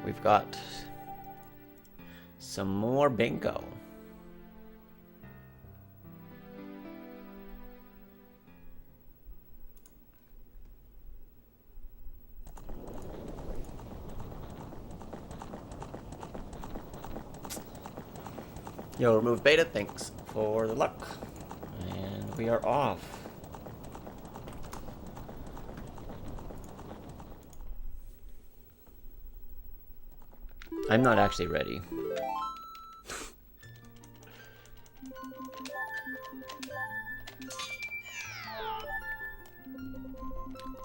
we've got some more bingo. Yo, remove beta, thanks for the luck. And we are off. I'm not actually ready.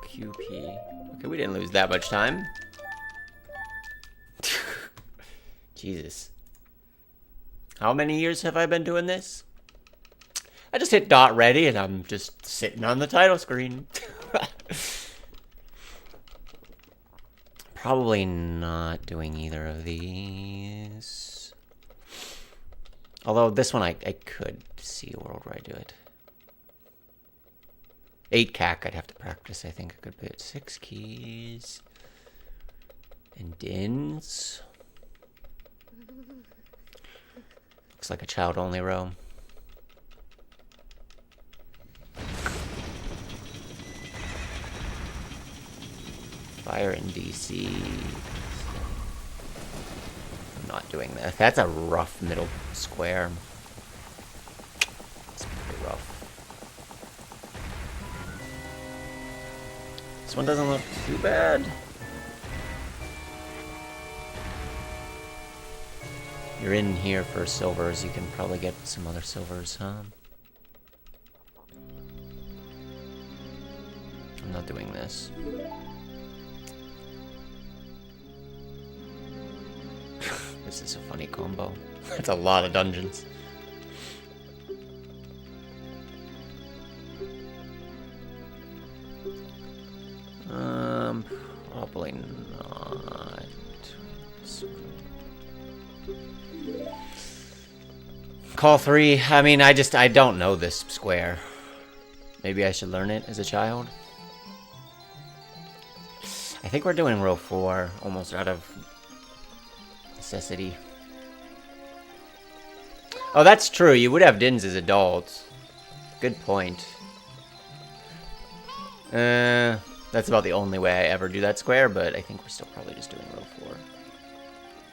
QP. Okay, we didn't lose that much time. Jesus. How many years have I been doing this? I just hit dot ready and I'm just sitting on the title screen. Probably not doing either of these. Although this one I could see a world where I do it. 8 CAC I'd have to practice. I think I could put 6 keys. And DINs. Looks like a child-only row. Fire in DC. I'm not doing that. That's a rough middle square. It's pretty rough. This one doesn't look too bad. You're in here for silvers. You can probably get some other silvers, huh? I'm not doing this. This is a funny combo. That's a lot of dungeons. Probably not. Call 3. I mean, I don't know this square. Maybe I should learn it as a child. I think we're doing row 4, almost out of necessity. Oh, that's true. You would have DINs as adults. Good point. That's about the only way I ever do that square, but I think we're still probably just doing row 4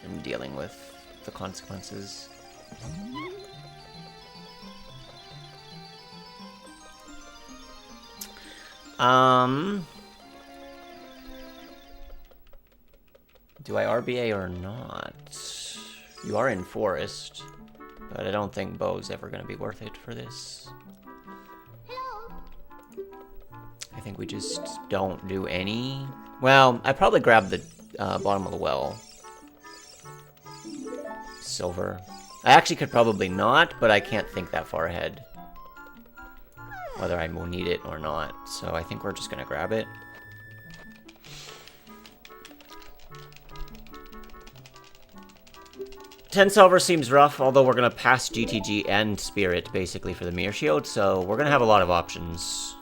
and dealing with the consequences. Do I RBA or not? You are in forest, but I don't think bow's ever going to be worth it for this. I think we just don't do any. Well, I probably grab the bottom of the well. Silver. I actually could probably not, but I can't think that far ahead. Whether I will need it or not. So I think we're just going to grab it. $10 silver seems rough, although we're going to pass GTG and Spirit, basically, for the Mirror Shield, so we're going to have a lot of options.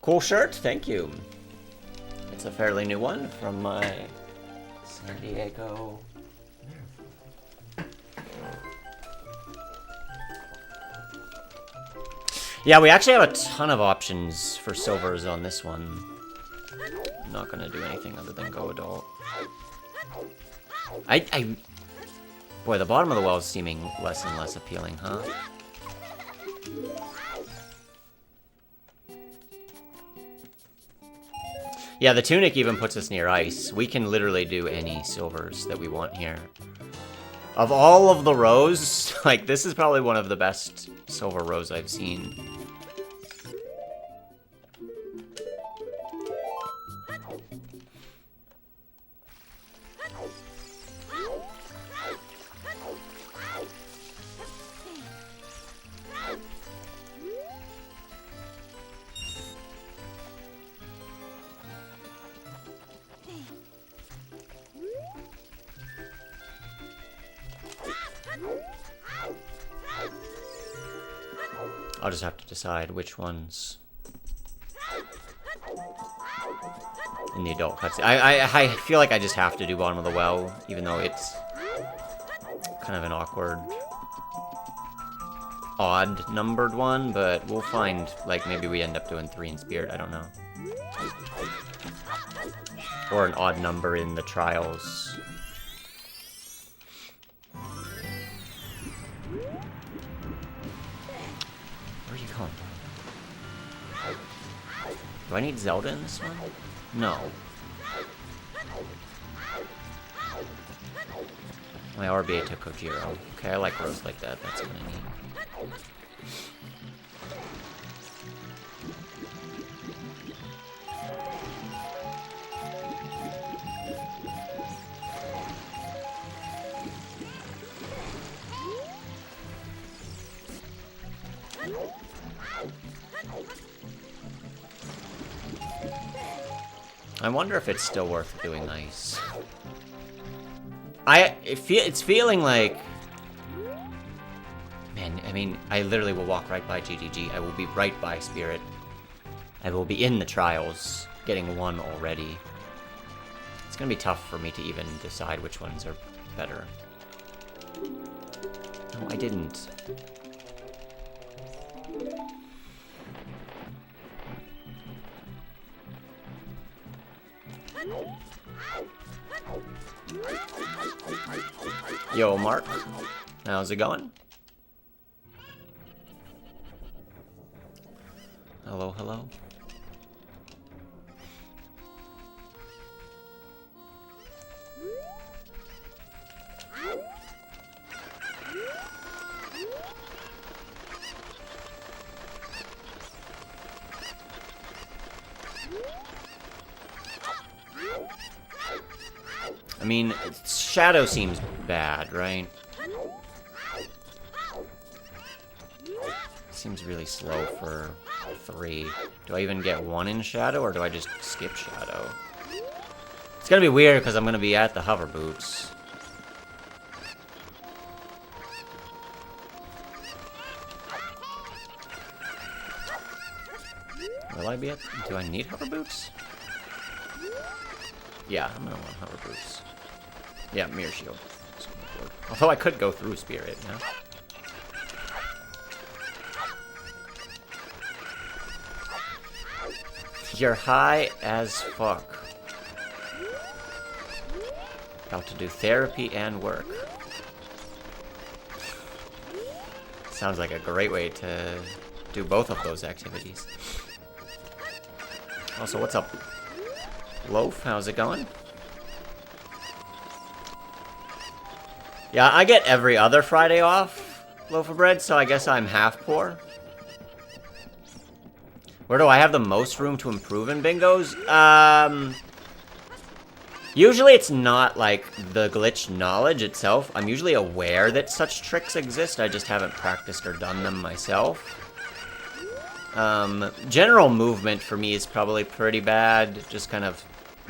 Cool shirt, thank you. It's a fairly new one from my San Diego. Yeah, we actually have a ton of options for silvers on this one. I'm not gonna do anything other than go adult. Boy, the bottom of the well is seeming less and less appealing, huh? Yeah, the tunic even puts us near ice. We can literally do any silvers that we want here. Of all of the rows, like, this is probably one of the best silver rows I've seen. I'll just have to decide which ones. in the adult cutscene. I feel like I just have to do bottom of the well, even though it's kind of an awkward, odd numbered one, but we'll find, like, maybe we end up doing 3 in Spirit, I don't know. Or an odd number in the trials. Where are you going? Do I need Zelda in this one? No. My RBA took Kojiro. Okay, I like Rose like that. That's kind of neat. I wonder if it's still worth doing ice. It's feeling like... Man, I mean, I literally will walk right by GGG. I will be right by Spirit. I will be in the trials, getting 1 already. It's gonna be tough for me to even decide which ones are better. No, I didn't. Yo, Mark. How's it going? Hello, hello. I mean, Shadow seems bad, right? Seems really slow for 3. Do I even get 1 in Shadow, or do I just skip Shadow? It's gonna be weird, because I'm gonna be at the hover boots. Will I be at... Do I need hover boots? Yeah, I'm gonna want hover boots. Yeah, Mirror Shield. Although I could go through Spirit, yeah? You're high as fuck. About to do therapy and work. Sounds like a great way to do both of those activities. Also, what's up? Loaf, how's it going? Yeah, I get every other Friday off, Loaf of Bread, so I guess I'm half poor. Where do I have the most room to improve in bingos? Usually it's not, like, the glitch knowledge itself. I'm usually aware that such tricks exist, I just haven't practiced or done them myself. General movement for me is probably pretty bad, just kind of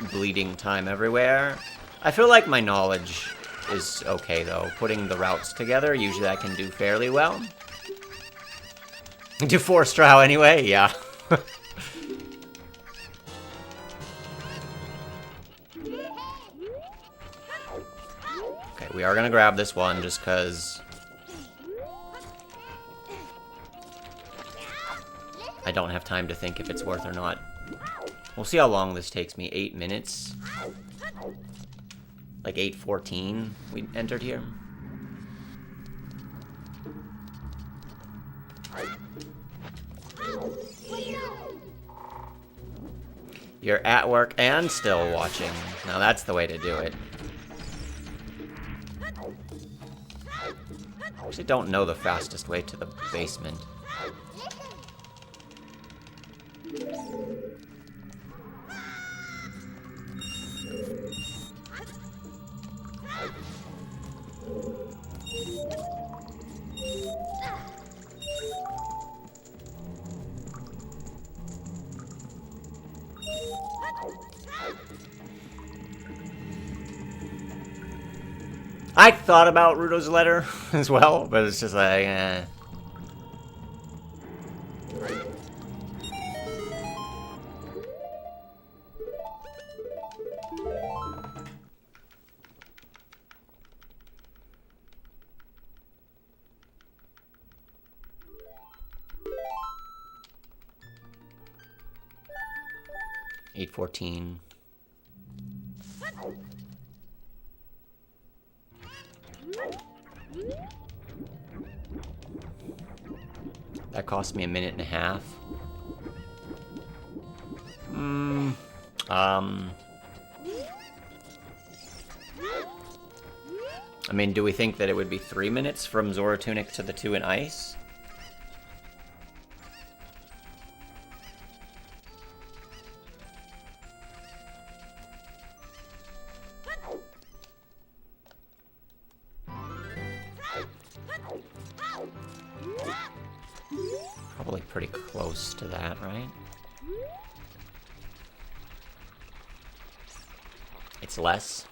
bleeding time everywhere. I feel like my knowledge is okay, though. Putting the routes together, usually I can do fairly well. Do 4 Strow anyway? Yeah. Okay, we are gonna grab this one just because I don't have time to think if it's worth or not. We'll see how long this takes me. 8 minutes. Like 8:14 we entered here. You're at work and still watching. Now that's the way to do it. I actually don't know the fastest way to the basement. I thought about Rudo's letter as well, but it's just like, eh. 814. That cost me a minute and a half. I mean, do we think that it would be 3 minutes from Zora Tunic to the 2 in ice? Probably pretty close to that, right? It's less.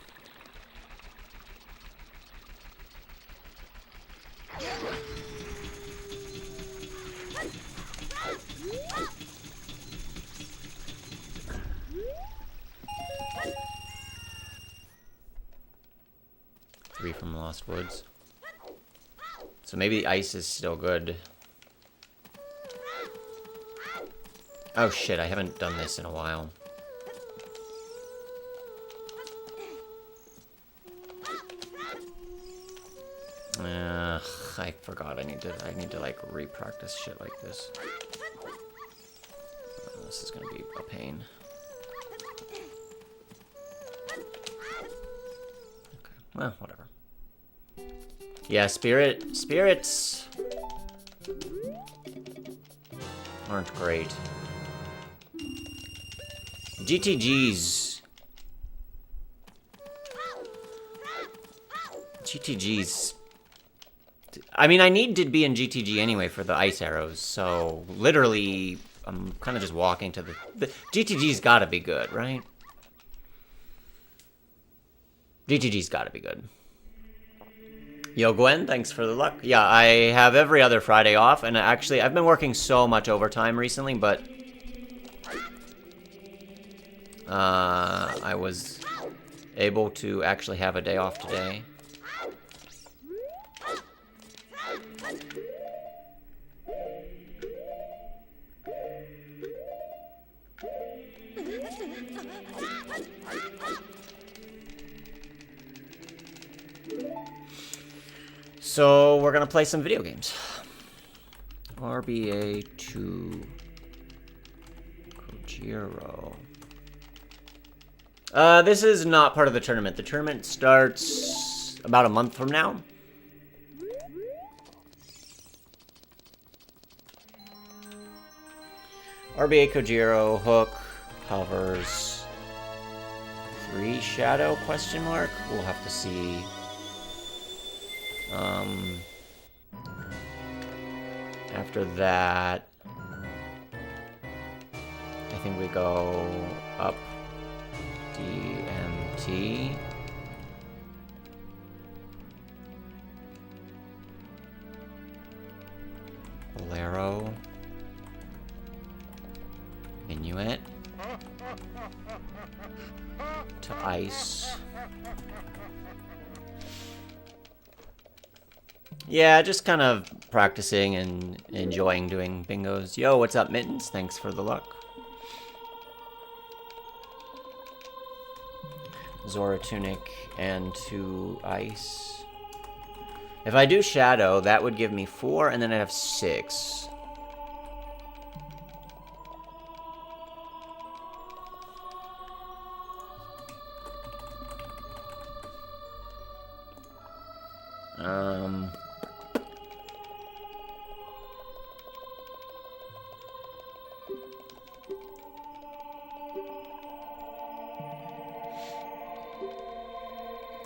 Three from Lost Woods. So maybe the ice is still good. Oh shit, I haven't done this in a while. I forgot. I need to like re-practice shit like this. This is gonna be a pain. Okay, well, whatever. Yeah, spirits aren't great. GTGs. I mean, I need to be in GTG anyway for the ice arrows, so literally, I'm kind of just walking to the GTG's gotta be good, right? GTG's gotta be good. Yo, Gwen, thanks for the luck. Yeah, I have every other Friday off, and actually, I've been working so much overtime recently, but I was able to actually have a day off today. So we're gonna play some video games. RBA to Kojiro. This is not part of the tournament. The tournament starts about a month from now. RBA Kojiro, hook, hovers. 3 shadow question mark? We'll have to see. After that, I think we go up DMT. Bolero. Minuet. To ice. Yeah, just kind of practicing and enjoying doing bingos. Yo, what's up, Mittens? Thanks for the luck. Zora Tunic and 2 ice. If I do shadow, that would give me 4, and then I'd have 6.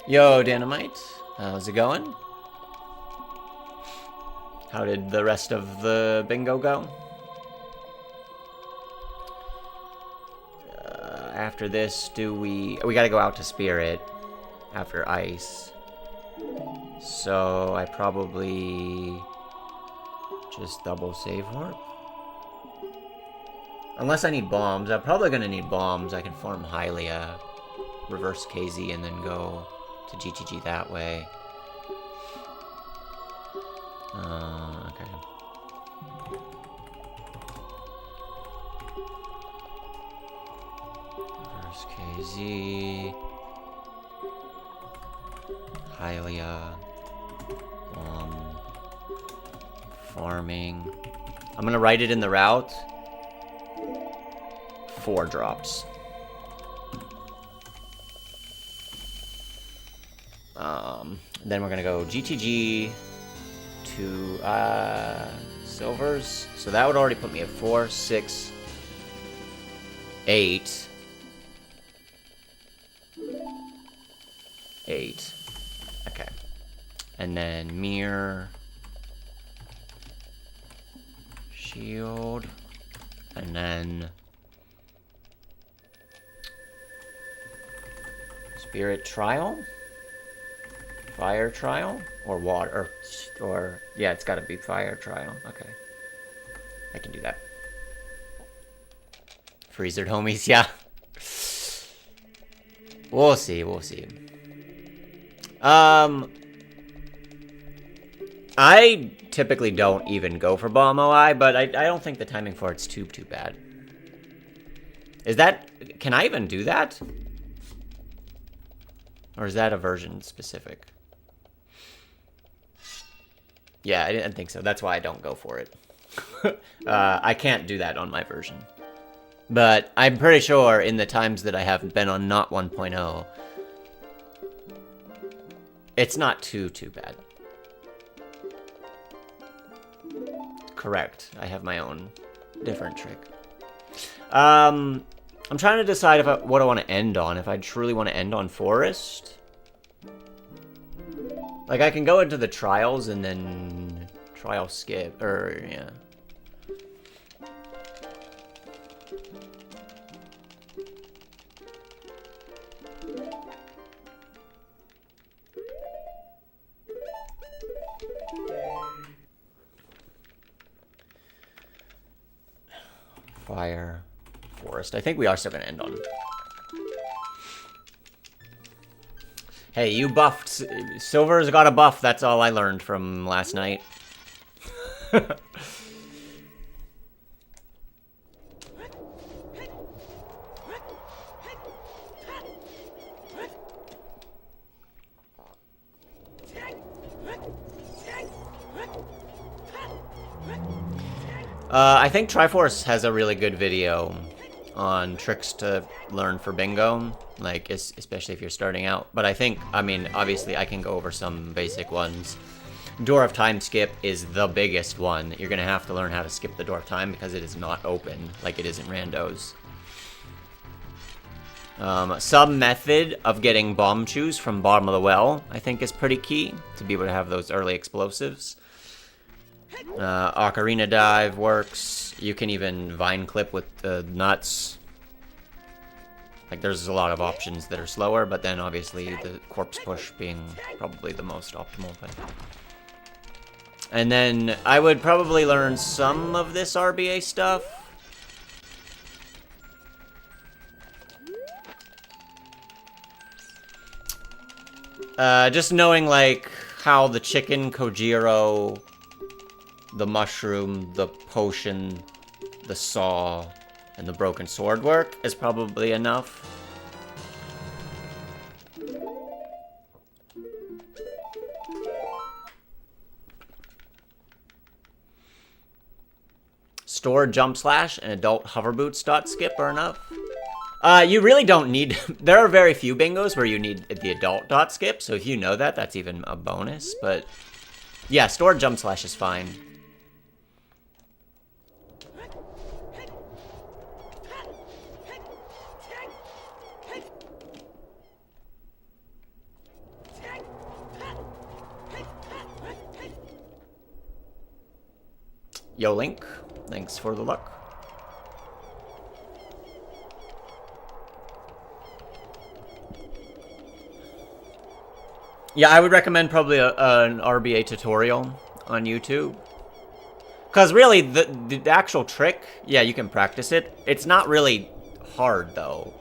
Yo, Dynamite. How's it going? How did the rest of the bingo go? After this, we gotta go out to Spirit after ice. So I probably just double save warp. Unless I need bombs. I'm probably gonna need bombs. I can form Hylia, reverse KZ, and then go to GTG that way. Okay. SKZ. Hylia. Farming. I'm gonna write it in the route. 4 drops. Then we're gonna go GTG to silvers. So that would already put me at 4, 6, 8. 8. Okay. And then mirror. Shield. And then Spirit Trial. Fire Trial. Or water. Or yeah, it's gotta be Fire Trial. Okay. I can do that. Freezered homies, yeah. We'll see, we'll see. I typically don't even go for Bomb OI, but I don't think the timing for it's too bad. Is that... Can I even do that? Or is that a version specific? Yeah, I didn't think so. That's why I don't go for it. I can't do that on my version. But I'm pretty sure in the times that I have been on not 1.0, it's not too bad. Correct. I have my own different trick. I'm trying to decide if what I want to end on. If I truly want to end on Forest. Like, I can go into the trials and then trial skip, or, yeah. Fire, Forest. I think we are still going to end on. Hey, you buffed. Silver's got a buff. That's all I learned from last night. I think Triforce has a really good video on tricks to learn for bingo, like, especially if you're starting out. But I mean, obviously I can go over some basic ones. Door of Time skip is the biggest one. You're gonna have to learn how to skip the Door of Time because it is not open, like it is in randos. Some method of getting bomb chews from bottom of the well, I think, is pretty key to be able to have those early explosives. Ocarina Dive works. You can even Vine Clip with the nuts. Like, there's a lot of options that are slower, but then obviously the Corpse Push being probably the most optimal thing. And then I would probably learn some of this RBA stuff. Just knowing, like, how the chicken, Kojiro, the mushroom, the potion, the saw, and the broken sword work is probably enough. Store jump slash and adult hover boots dot skip are enough. You really don't need... There are very few bingos where you need the adult dot skip, so if you know that, that's even a bonus. But yeah, store jump slash is fine. Yo, Link. Thanks for the luck. Yeah, I would recommend probably an RBA tutorial on YouTube. Because really, the actual trick, yeah, you can practice it. It's not really hard, though.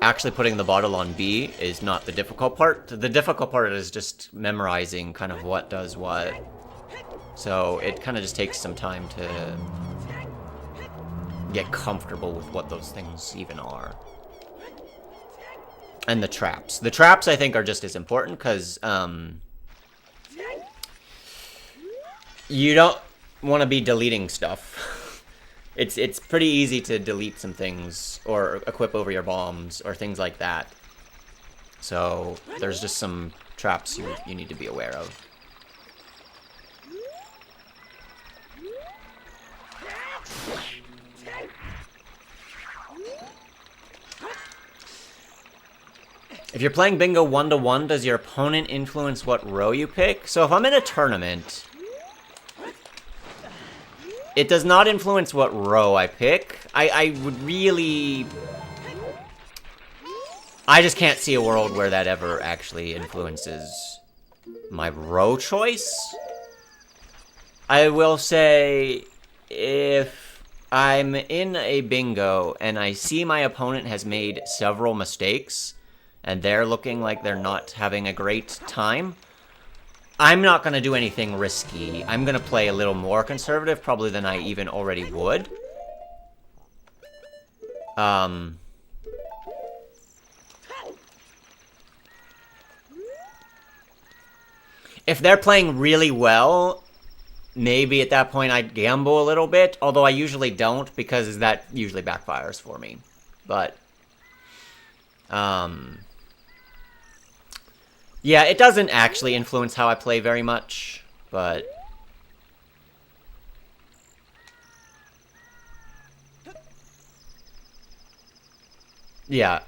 Actually putting the bottle on B is not the difficult part. The difficult part is just memorizing kind of what does what. So it kind of just takes some time to get comfortable with what those things even are. And the traps. The traps, I think, are just as important, because, you don't want to be deleting stuff. It's pretty easy to delete some things, or equip over your bombs, or things like that. So, there's just some traps you need to be aware of. If you're playing bingo 1-to-1, does your opponent influence what row you pick? So if I'm in a tournament, it does not influence what row I pick. I would really... I just can't see a world where that ever actually influences my row choice. I will say, if I'm in a bingo and I see my opponent has made several mistakes, and they're looking like they're not having a great time, I'm not going to do anything risky. I'm going to play a little more conservative, probably than I even already would. If they're playing really well, maybe at that point I'd gamble a little bit, although I usually don't, because that usually backfires for me. But, yeah, it doesn't actually influence how I play very much, but... yeah,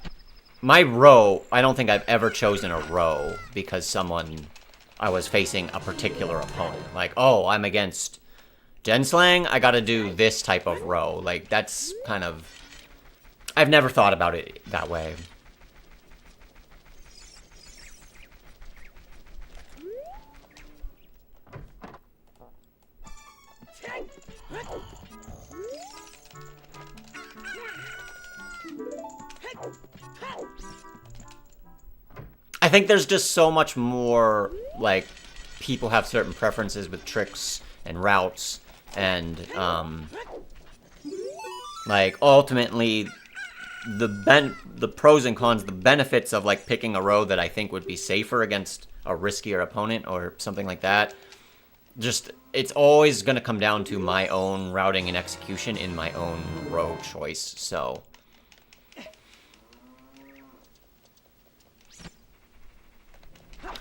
my row, I don't think I've ever chosen a row because I was facing a particular opponent. Like, oh, I'm against Genslang, I gotta do this type of row. Like, that's kind of... I've never thought about it that way. I think there's just so much more, like, people have certain preferences with tricks and routes, and, like, ultimately, the pros and cons, the benefits of, like, picking a row that I think would be safer against a riskier opponent or something like that, just, it's always going to come down to my own routing and execution in my own row choice, so...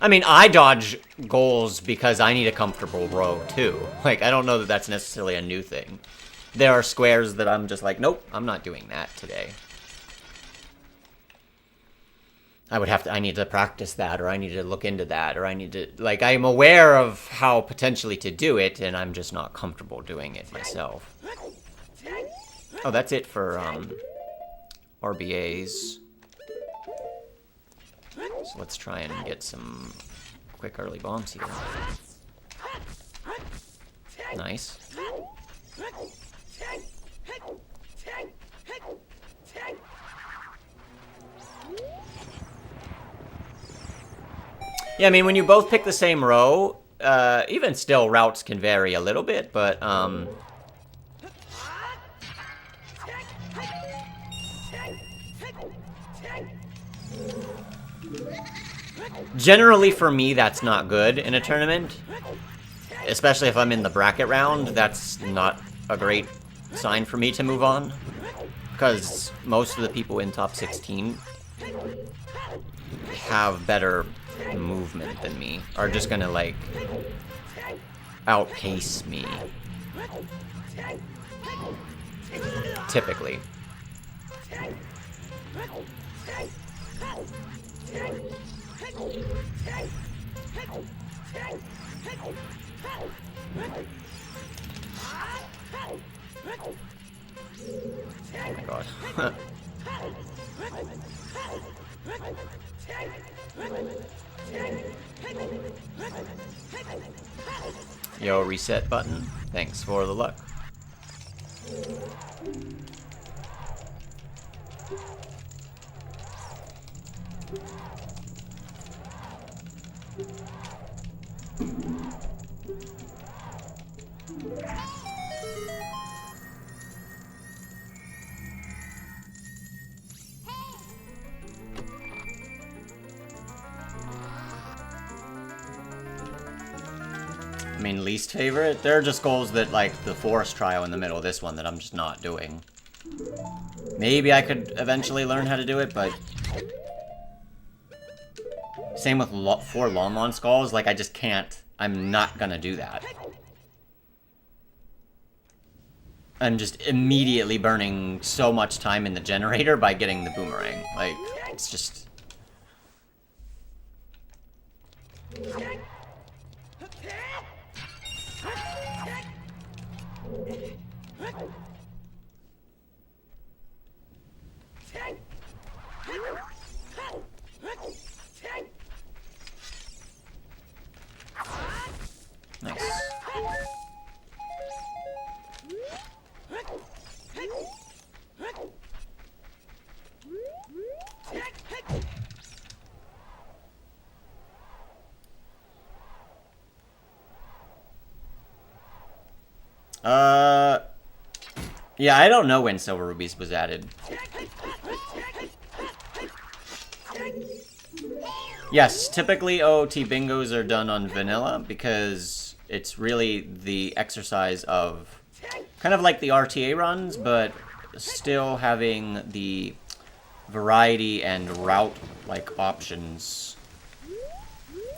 I mean, I dodge goals because I need a comfortable row, too. Like, I don't know that that's necessarily a new thing. There are squares that I'm just like, nope, I'm not doing that today. I need to practice that, or I need to look into that, or I need to, like, I'm aware of how potentially to do it, and I'm just not comfortable doing it myself. Oh, that's it for, RBAs. So let's try and get some quick early bombs here. Nice. Yeah, I mean, when you both pick the same row, even still, routes can vary a little bit, but, generally, for me, that's not good in a tournament. Especially if I'm in the bracket round, that's not a great sign for me to move on. Because most of the people in top 16 have better movement than me. Are just gonna, like, outpace me. Typically. Oh my god. Yo, reset button. Thanks for the luck. mean, least favorite? There are just goals that, like, the forest trial in the middle of this one that I'm just not doing. Maybe I could eventually learn how to do it, but... Same with 4 Lon skulls, like, I just can't. I'm not gonna do that. I'm just immediately burning so much time in the generator by getting the boomerang. Like, it's just... Nice. Yeah, I don't know when Silver Rubies was added. Yes, typically OoT bingos are done on vanilla because it's really the exercise of kind of like the RTA runs, but still having the variety and route-like options.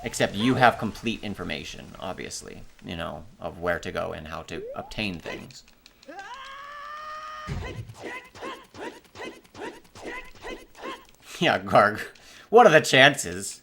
Except you have complete information, obviously, you know, of where to go and how to obtain things. Yeah, Garg. What are the chances?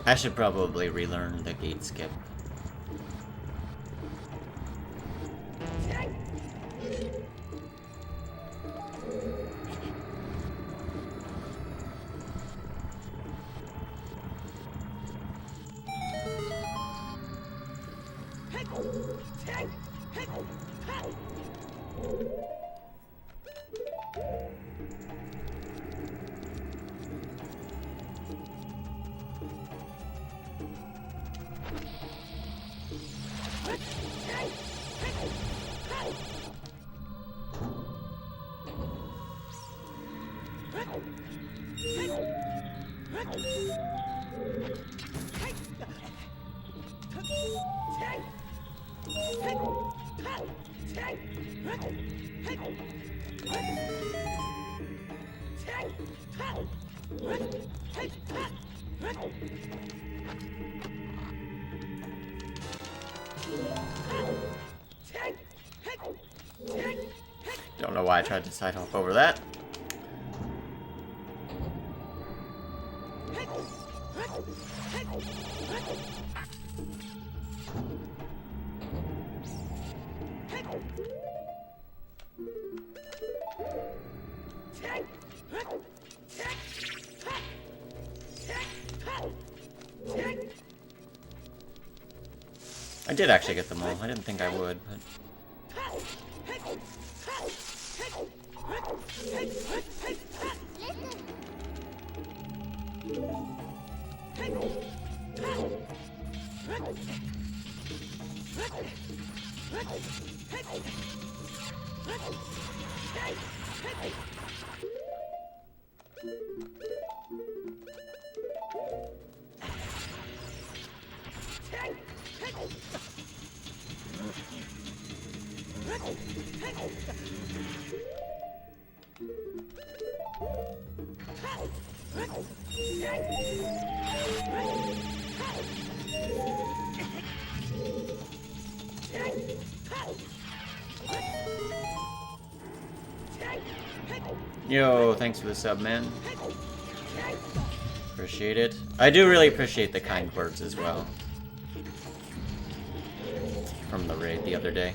I should probably relearn the gate skip. Don't know why I tried to side hop over that. I did actually get them all. I didn't think I would, but... Yo, thanks for the sub, man. Appreciate it. I do really appreciate the kind words as well. From the raid the other day.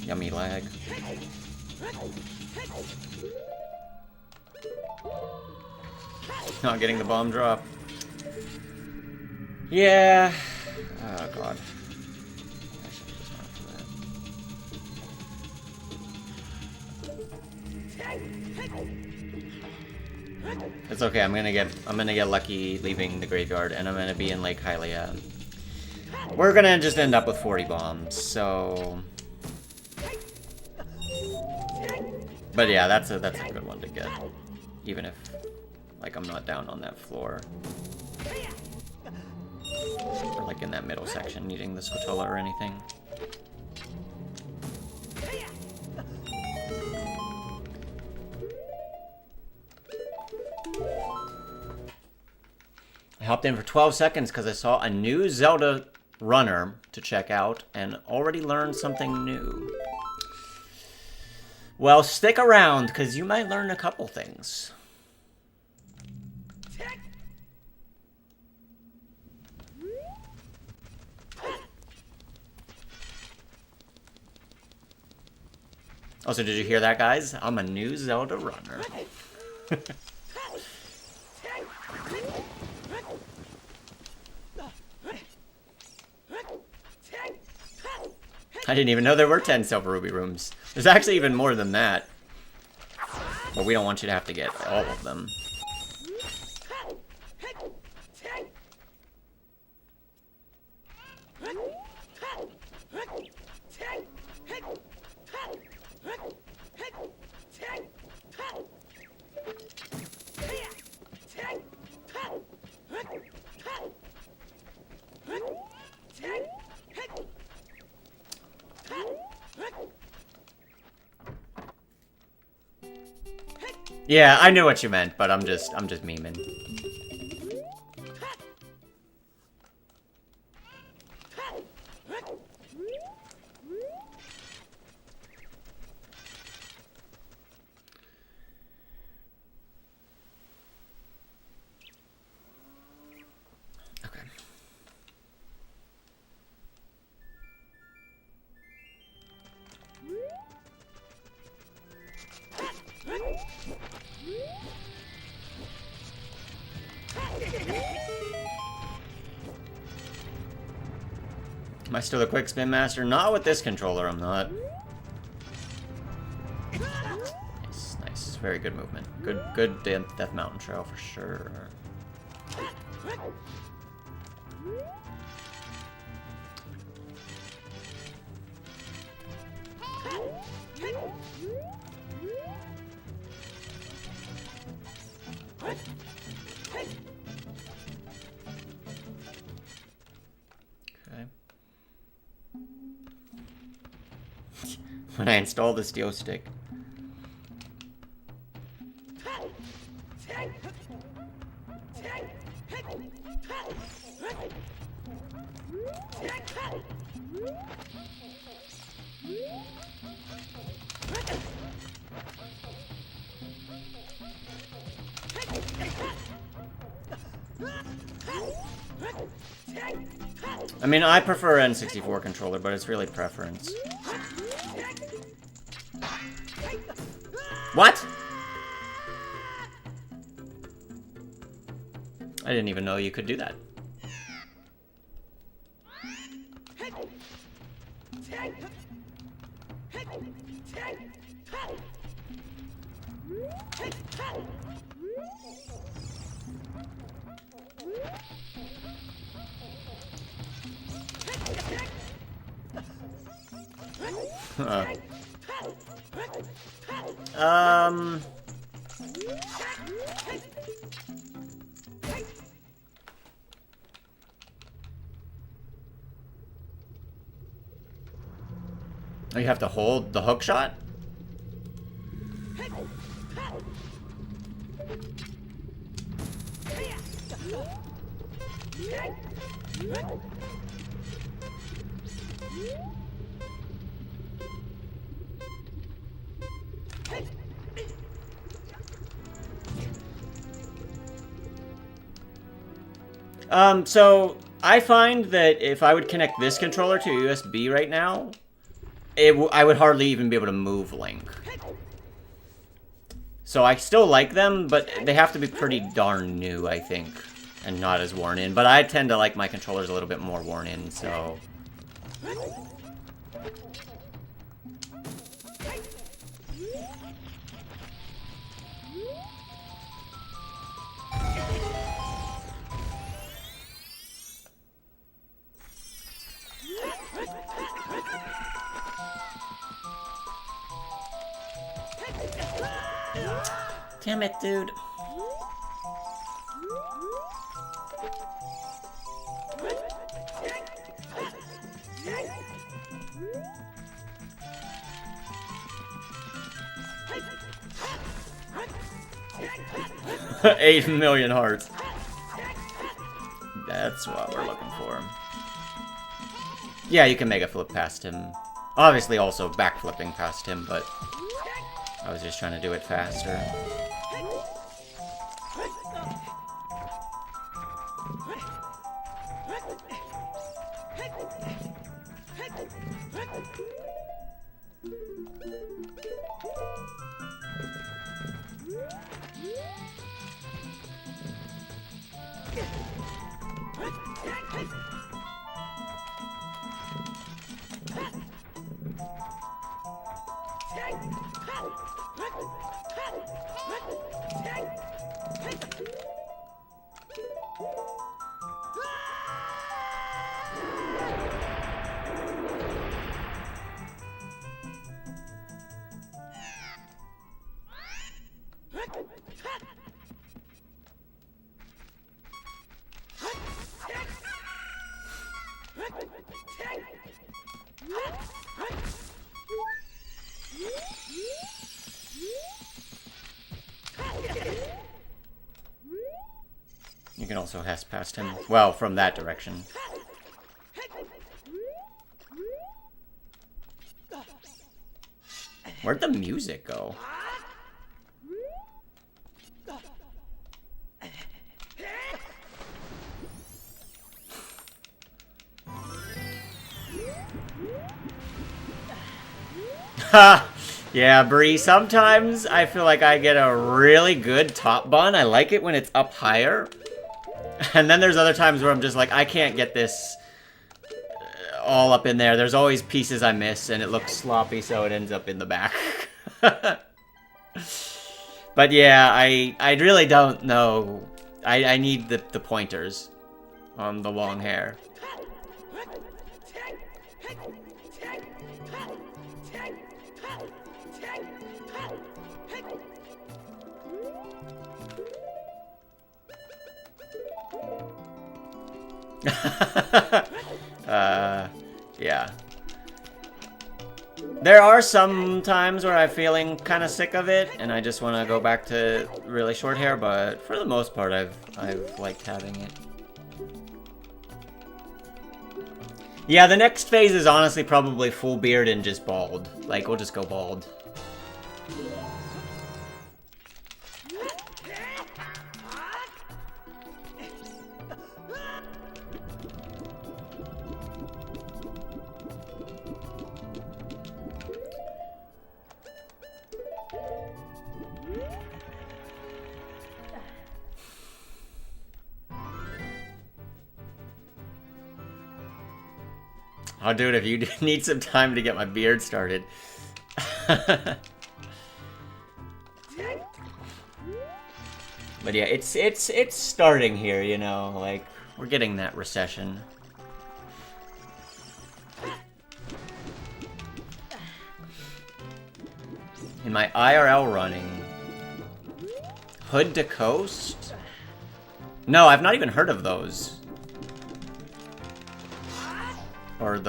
Yummy lag. Not getting the bomb drop. Yeah. Oh god. It's okay. I'm gonna get lucky leaving the graveyard, and I'm gonna be in Lake Hylia. We're gonna just end up with 40 bombs. So. But yeah, that's a good one to get, even if, like, I'm not down on that floor, or like in that middle section needing the Squatola or anything. I hopped in for 12 seconds because I saw a new Zelda runner to check out and already learned something new. Well, stick around, because you might learn a couple things. Also, did you hear that, guys? I'm a new Zelda runner. I didn't even know there were 10 Silver Ruby rooms. There's actually even more than that. But we don't want you to have to get all of them. Yeah, I knew what you meant, but I'm just memeing. Am I still the quick spin master? Not with this controller, I'm not. Nice, nice. Very good movement. Good Death Mountain Trail for sure. When I install the steel stick. I mean, I prefer N64 controller, but it's really preference. What? I didn't even know you could do that. Oh, you have to hold the hook shot? So I find that if I would connect this controller to USB right now, I would hardly even be able to move Link. So I still like them, but they have to be pretty darn new, I think, and not as worn in. But I tend to like my controllers a little bit more worn in, so... Damn it, dude. $8 million hearts. That's what we're looking for. Yeah, you can make a flip past him. Obviously also backflipping past him, but I was just trying to do it faster. You can also Hess past him. Well, from that direction. Where'd the music go? Ha! Yeah, Bree, sometimes I feel like I get a really good top bun. I like it when it's up higher. And then there's other times where I'm just like, I can't get this all up in there. There's always pieces I miss, and it looks sloppy, so it ends up in the back. But yeah, I really don't know. I need the pointers on the long hair. Yeah. There are some times where I'm feeling kind of sick of it, and I just want to go back to really short hair, but for the most part, I've liked having it. Yeah, the next phase is honestly probably full beard and just bald. Like, we'll just go bald. Oh, dude, if you need some time to get my beard started. But yeah, it's starting here, you know, like, we're getting that recession. In my IRL running, Hood to Coast? No, I've not even heard of those. Or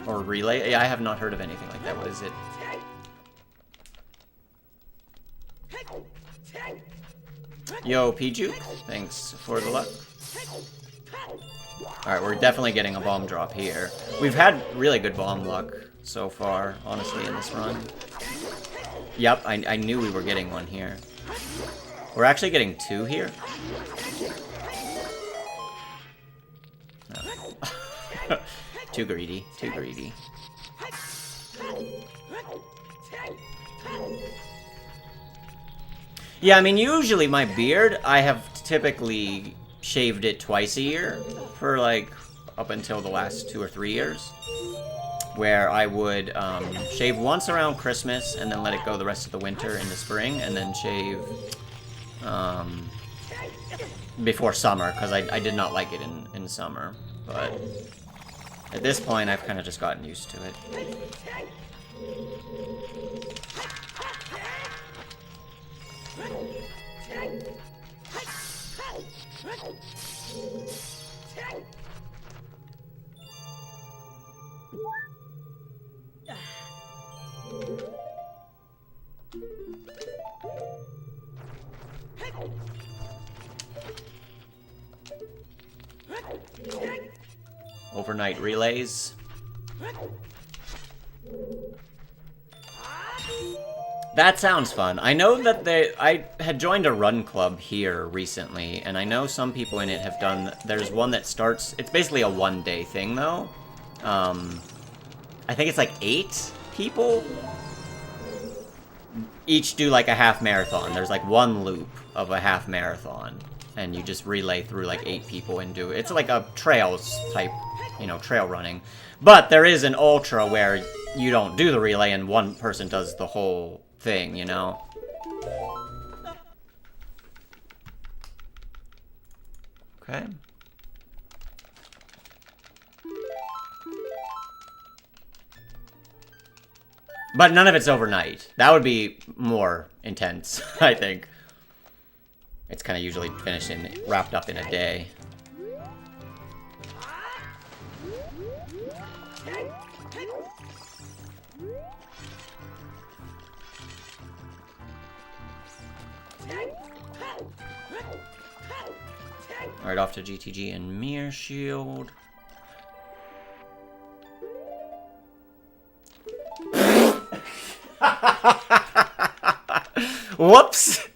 Relay? Yeah, I have not heard of anything like that. What is it? Yo, Piju, thanks for the luck. Alright, we're definitely getting a bomb drop here. We've had really good bomb luck so far, honestly, in this run. Yep, I knew we were getting one here. We're actually getting two here. No. Too greedy, too greedy. Yeah, I mean, usually my beard, I have typically shaved it twice a year for, like, up until the last 2 or 3 years. Where I would shave once around Christmas and then let it go the rest of the winter into spring, and then shave before summer, because I did not like it in summer. But at this point, I've kind of just gotten used to it. Overnight relays. That sounds fun. I know that I had joined a run club here recently, and I know some people in it have done... There's one that starts... It's basically a one-day thing, though. I think it's like 8 people. Each do like a half marathon. There's like one loop of a half marathon, and you just relay through like 8 people and do... It's like a trails type, you know, trail running. But there is an ultra where you don't do the relay and one person does the whole thing, you know? Okay. But none of it's overnight. That would be more intense, I think. It's kind of usually finished and wrapped up in a day. Alright, off to GTG and Mirror Shield. Whoops!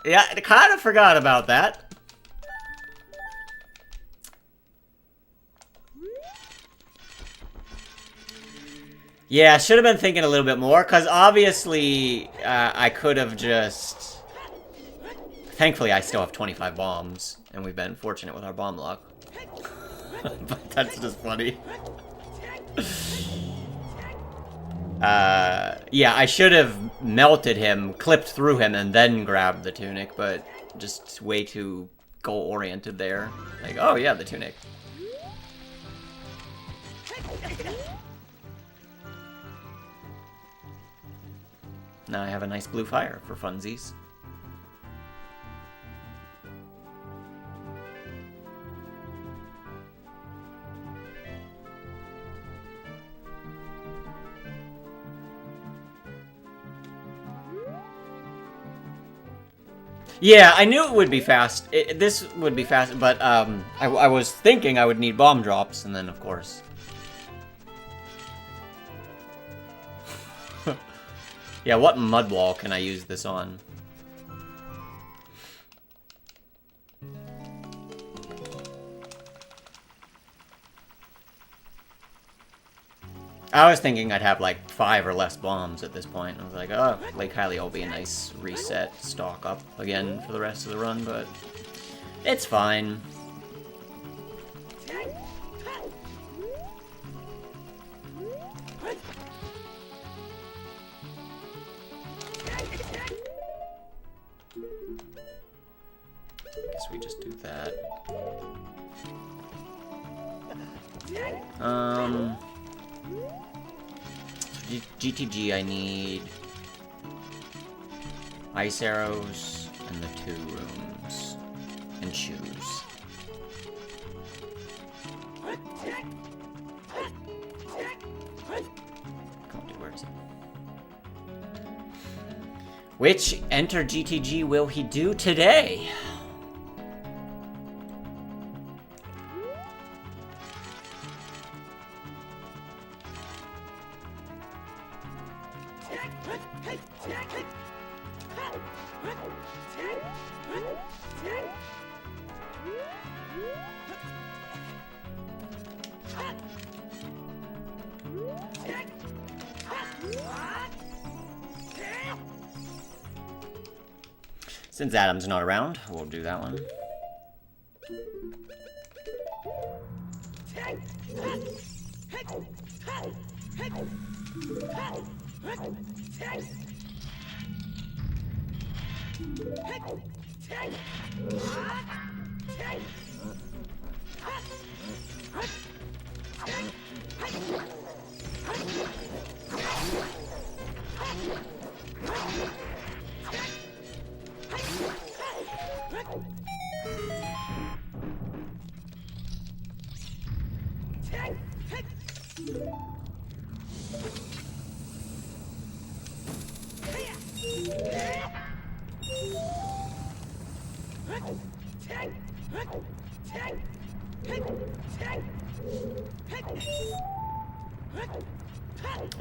Yeah, I kind of forgot about that. Yeah, I should have been thinking a little bit more, because obviously I could have just... Thankfully, I still have 25 bombs, and we've been fortunate with our bomb luck. But that's just funny. Yeah, I should have melted him, clipped through him, and then grabbed the tunic, but just way too goal-oriented there. Like, oh yeah, the tunic. Now I have a nice blue fire for funsies. Yeah, I knew it would be fast. This would be fast, but I was thinking I would need bomb drops, and then of course. Yeah, what mud wall can I use this on? I was thinking I'd have like 5 or less bombs at this point. I was like, oh, Lake Hylia will be a nice reset, stock up again for the rest of the run, but it's fine. guess we just do that. GTG, I need ice arrows and the 2 rooms and shoes. Where is it? Which enter GTG will he do today? Since Adam's not around, we'll do that one.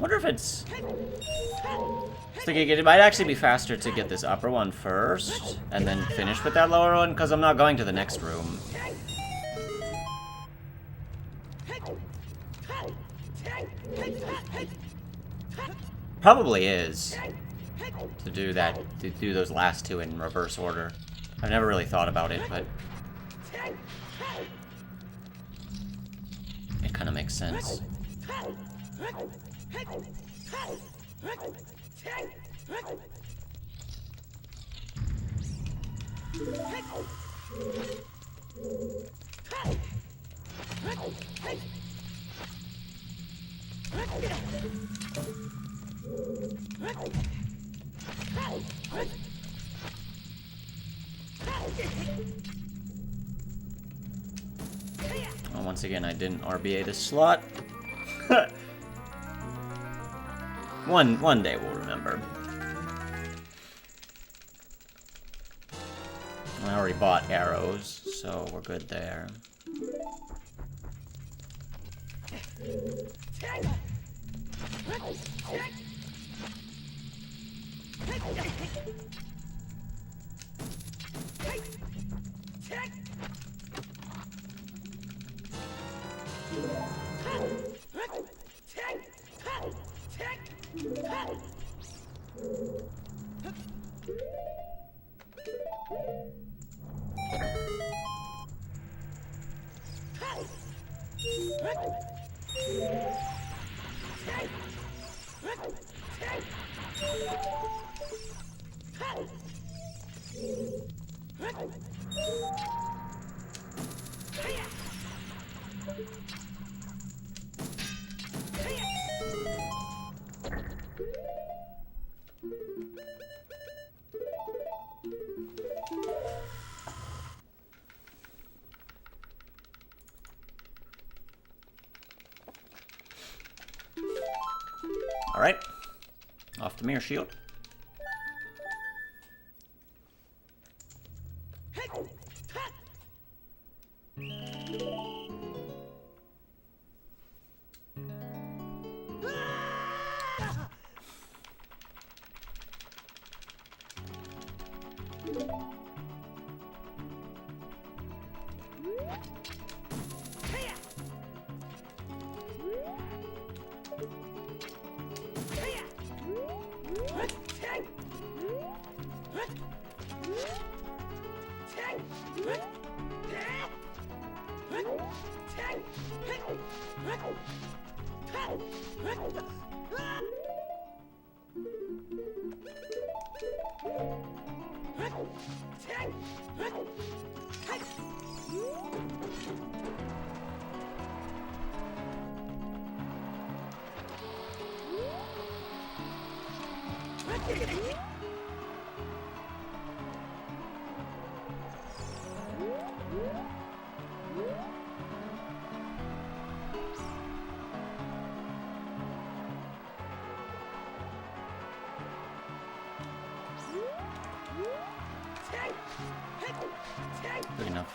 I wonder if it's... I was thinking it might actually be faster to get this upper one first, and then finish with that lower one, because I'm not going to the next room. Probably is. To do that, to do those last 2 in reverse order. I've never really thought about it, but... it kind of makes sense. Well, once again, I didn't RBA this slot. One day we'll remember. I already bought arrows, so we're good there. Alright, off to Mirror Shield. Good enough.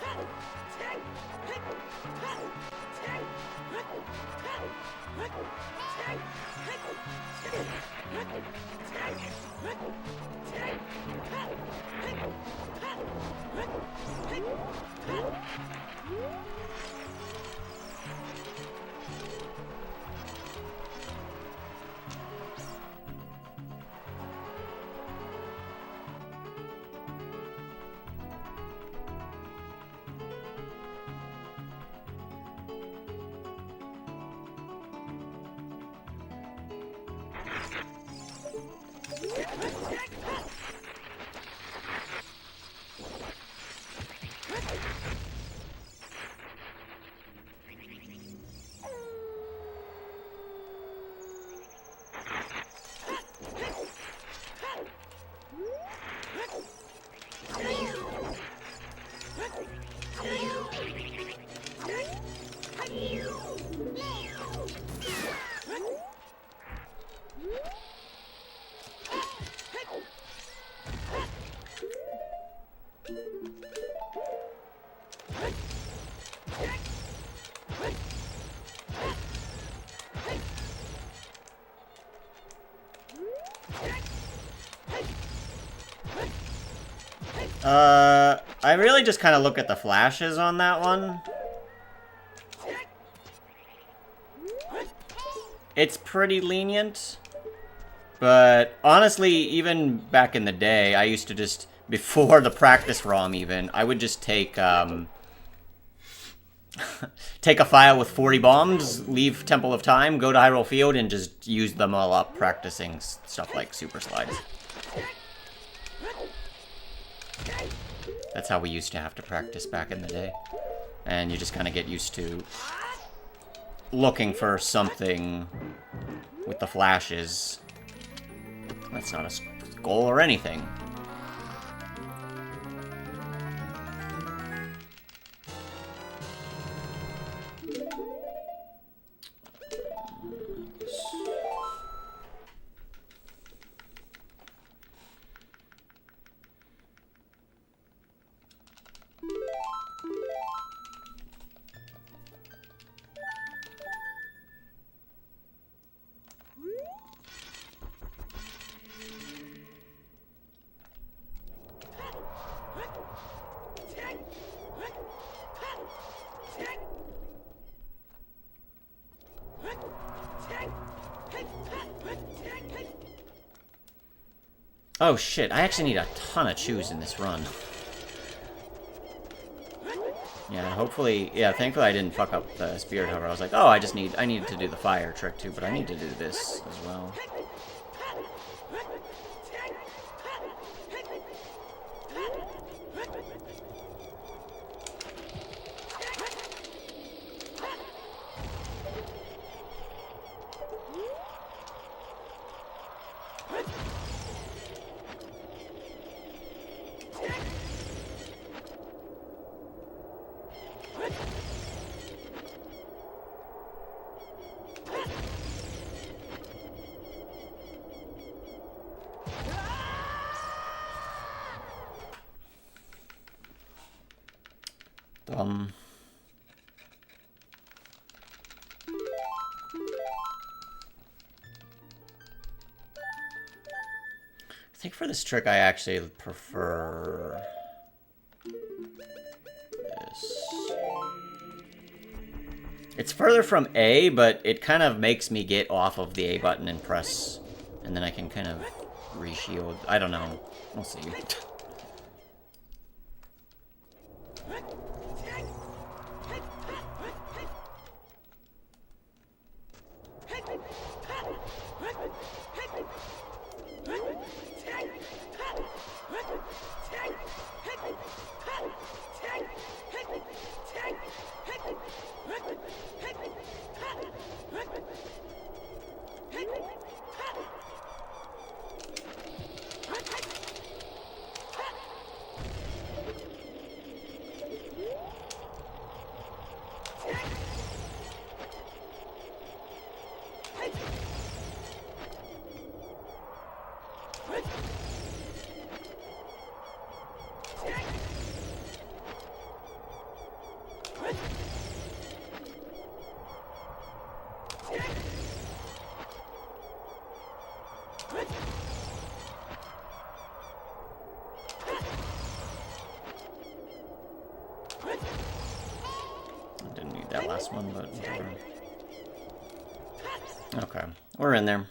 I really just kind of look at the flashes on that one. It's pretty lenient. But honestly, even back in the day, I used to just, before the practice ROM even, I would just take, take a file with 40 bombs, leave Temple of Time, go to Hyrule Field, and just use them all up practicing stuff like Super Slides. That's how we used to have to practice back in the day. And you just kind of get used to looking for something with the flashes. That's not a goal or anything. Oh shit, I actually need a ton of chews in this run. Yeah, hopefully, yeah, thankfully I didn't fuck up the Spirit Hover. I was like, oh, I needed to do the fire trick too, but I need to do this as well. I think for this trick I actually prefer this. It's further from A, but it kind of makes me get off of the A button and press, and then I can kind of re-shield. I don't know. We'll see. last one, but whatever. Okay, we're in there.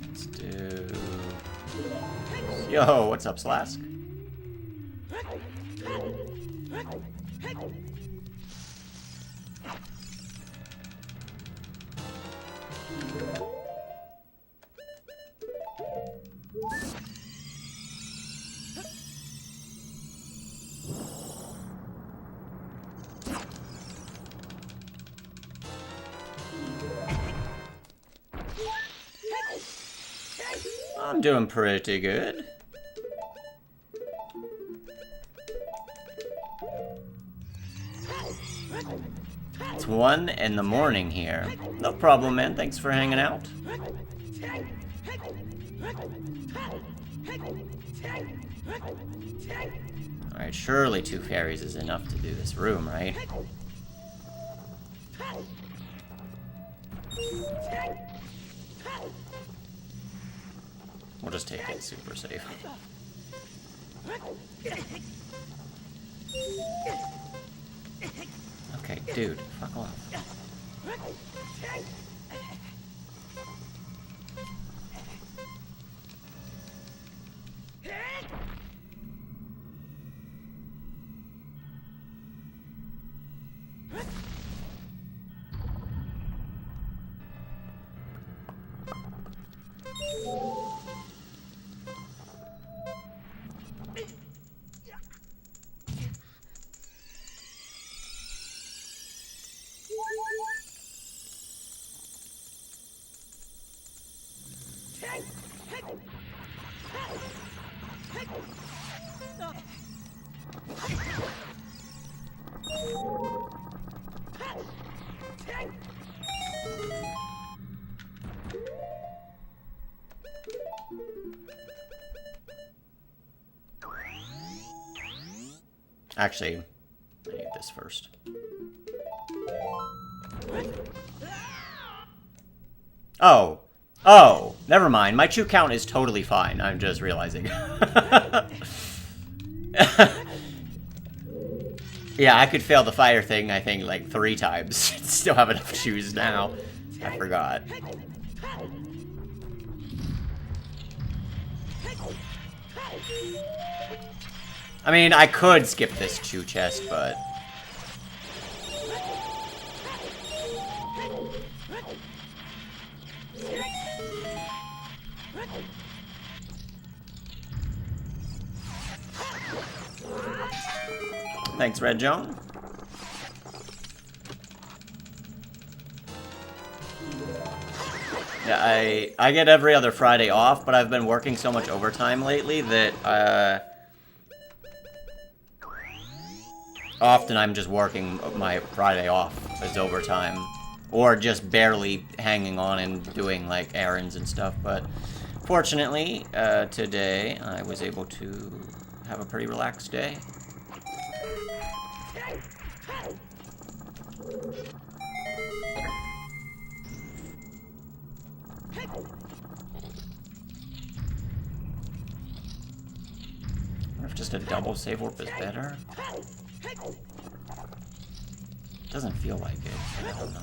Let's do... Yo, what's up, Slask? I'm doing pretty good. It's 1 in the morning here. No problem, man. Thanks for hanging out. Alright, surely 2 fairies is enough to do this room, right? We'll just take it super safe. Okay, dude, fuck off. Actually, I need this first. Oh. Oh, never mind. My chew count is totally fine. I'm just realizing. Yeah, I could fail the fire thing, I think, like 3 times. Still have enough chews now. I forgot. I mean, I could skip this chew chest, but... Thanks, Red Joan. Yeah, I get every other Friday off, but I've been working so much overtime lately that, often I'm just working my Friday off as overtime. Or just barely hanging on and doing, like, errands and stuff, but... Fortunately, today, I was able to have a pretty relaxed day. I wonder if just a double save warp is better? Doesn't feel like it. I don't know.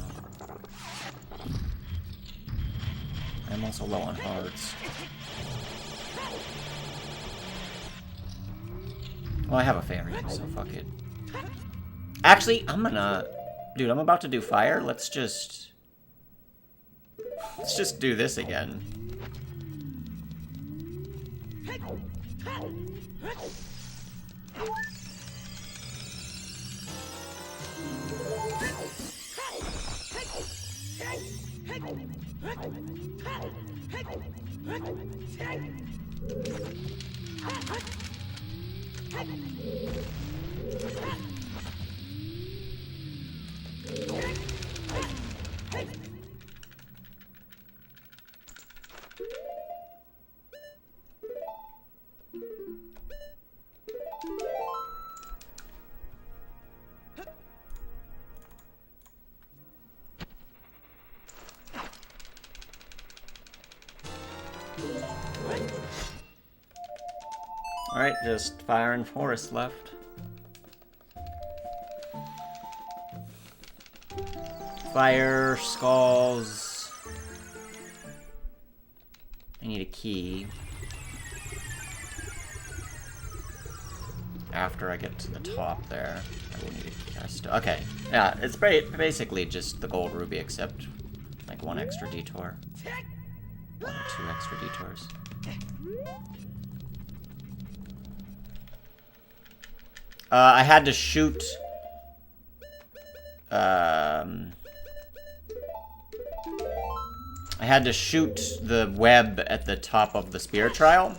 I'm also low on hearts. Well, I have a fairy, so fuck it. Actually, I'm gonna... Dude, I'm about to do fire. Let's just do this again. Alright, just fire and forest left. Fire, skulls. I need a key. After I get to the top there, I will need a key. Okay, yeah, it's basically just the gold ruby, except like one extra detour. 1 or 2 extra detours. I had to shoot... I had to shoot the web at the top of the spear trial.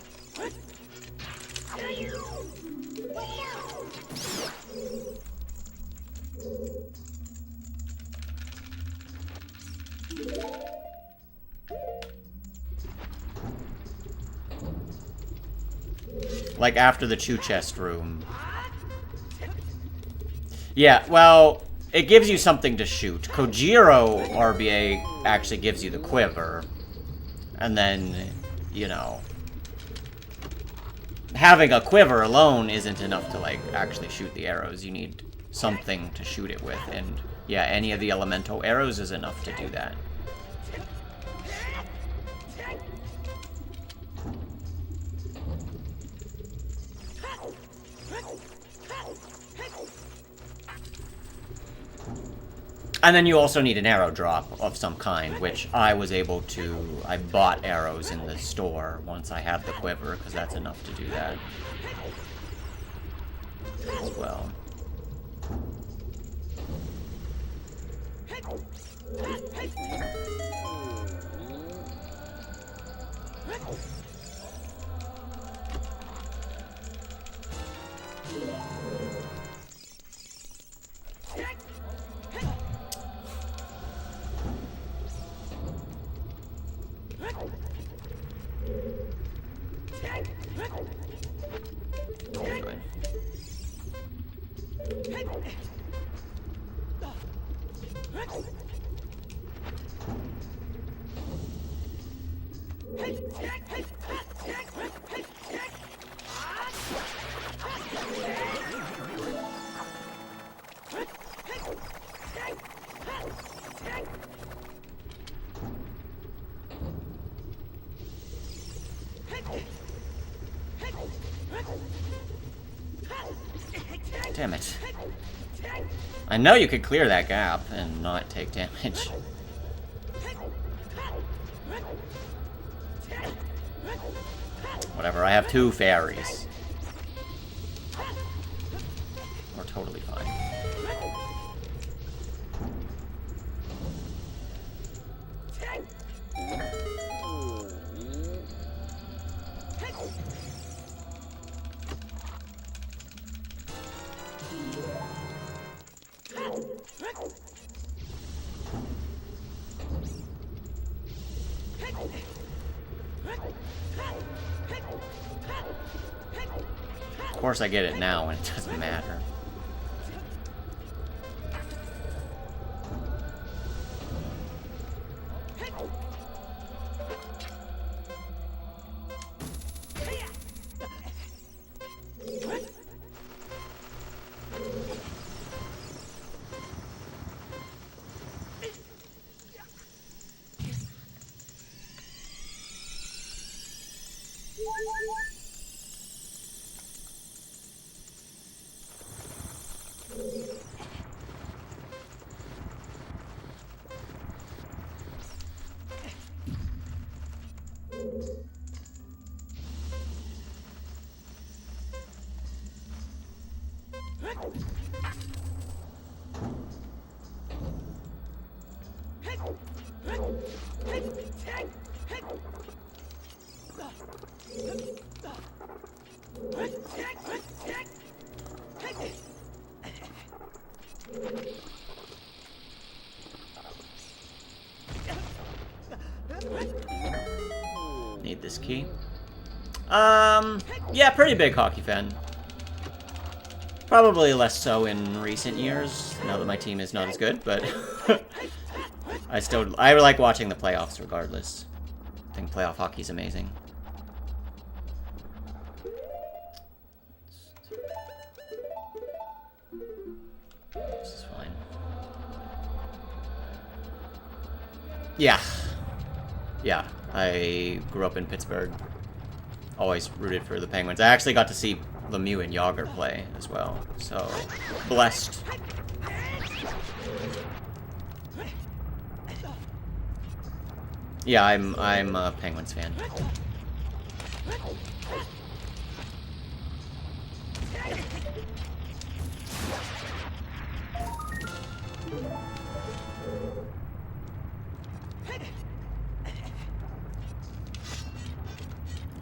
Like after the chew chest room. Yeah, well, it gives you something to shoot. Kojiro RBA actually gives you the quiver. And then, you know, having a quiver alone isn't enough to, like, actually shoot the arrows. You need something to shoot it with. And, yeah, any of the elemental arrows is enough to do that. And then you also need an arrow drop of some kind, which I was able to... I bought arrows in the store once I had the quiver, because that's enough to do that as well. Damn it. I know you could clear that gap and not take damage. Whatever, I have 2 fairies. We're totally fine. Of course I get it now and it doesn't matter. Need this key. Yeah, pretty big hockey fan. Probably less so in recent years, now that my team is not as good, but I like watching the playoffs regardless. I think playoff hockey's amazing. This is fine. Yeah. Yeah, I grew up in Pittsburgh. Always rooted for the Penguins. I actually got to see Lemieux and Yager play as well, so blessed. Yeah, I'm a Penguins fan.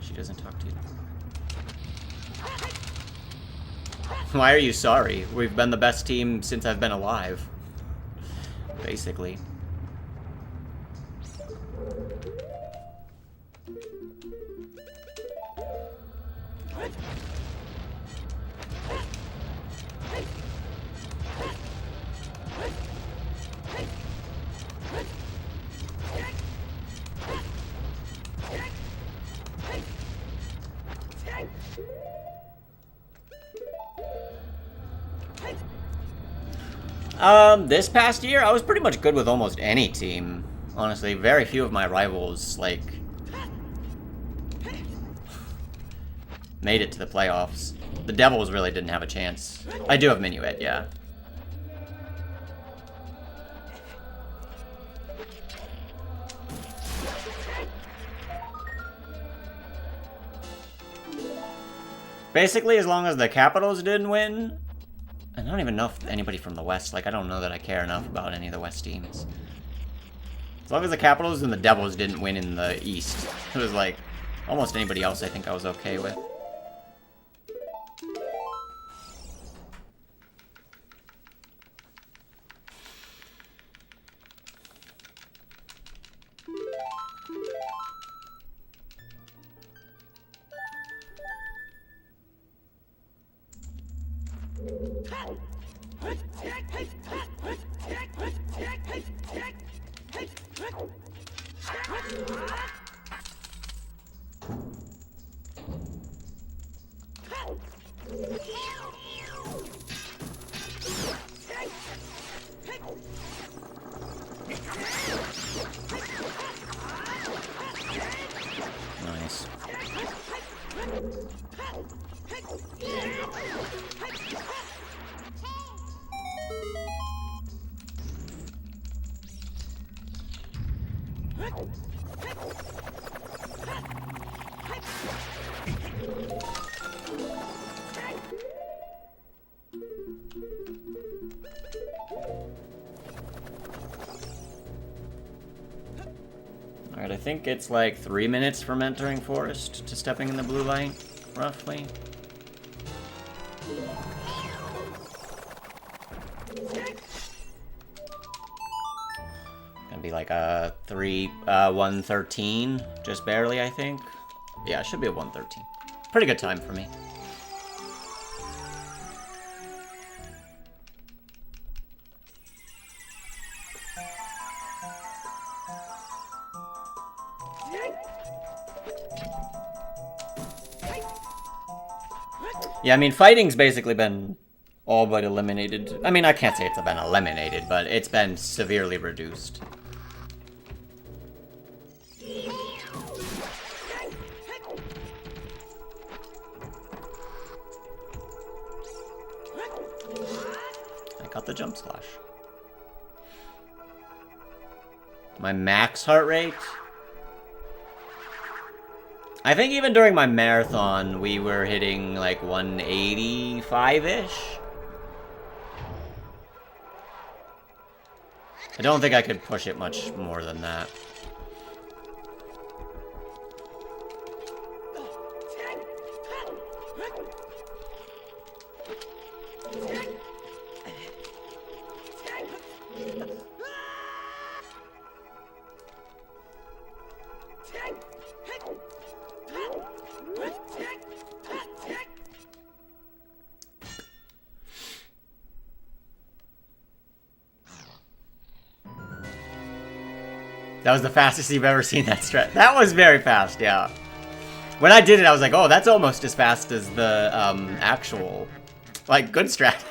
She doesn't talk to you. Why are you sorry? We've been the best team since I've been alive. Basically. This past year, I was pretty much good with almost any team. Honestly, very few of my rivals, like, made it to the playoffs. The Devils really didn't have a chance. I do have Minuet, yeah. Basically, as long as the Capitals didn't win, I don't even know if anybody from the West, like, I don't know that I care enough about any of the West teams. As long as the Capitals and the Devils didn't win in the East, it was like, almost anybody else I think I was okay with. Nice. Alright, I think it's like 3 minutes from entering Forest to stepping in the blue light, roughly. Gonna be like a 1:13, just barely, I think. Yeah, it should be a 1:13. Pretty good time for me. Yeah, I mean, fighting's basically been all but eliminated. I mean, I can't say it's been eliminated, but it's been severely reduced. I got the jump slash. My max heart rate? I think even during my marathon, we were hitting like 185-ish. I don't think I could push it much more than that. That was the fastest you've ever seen that stretch. That was very fast, yeah. When I did it, I was like, oh, that's almost as fast as the actual, like, good strat.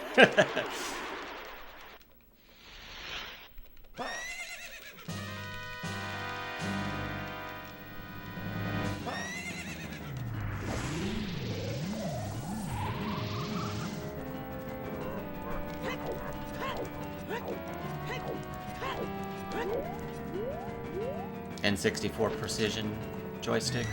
N64 precision joystick.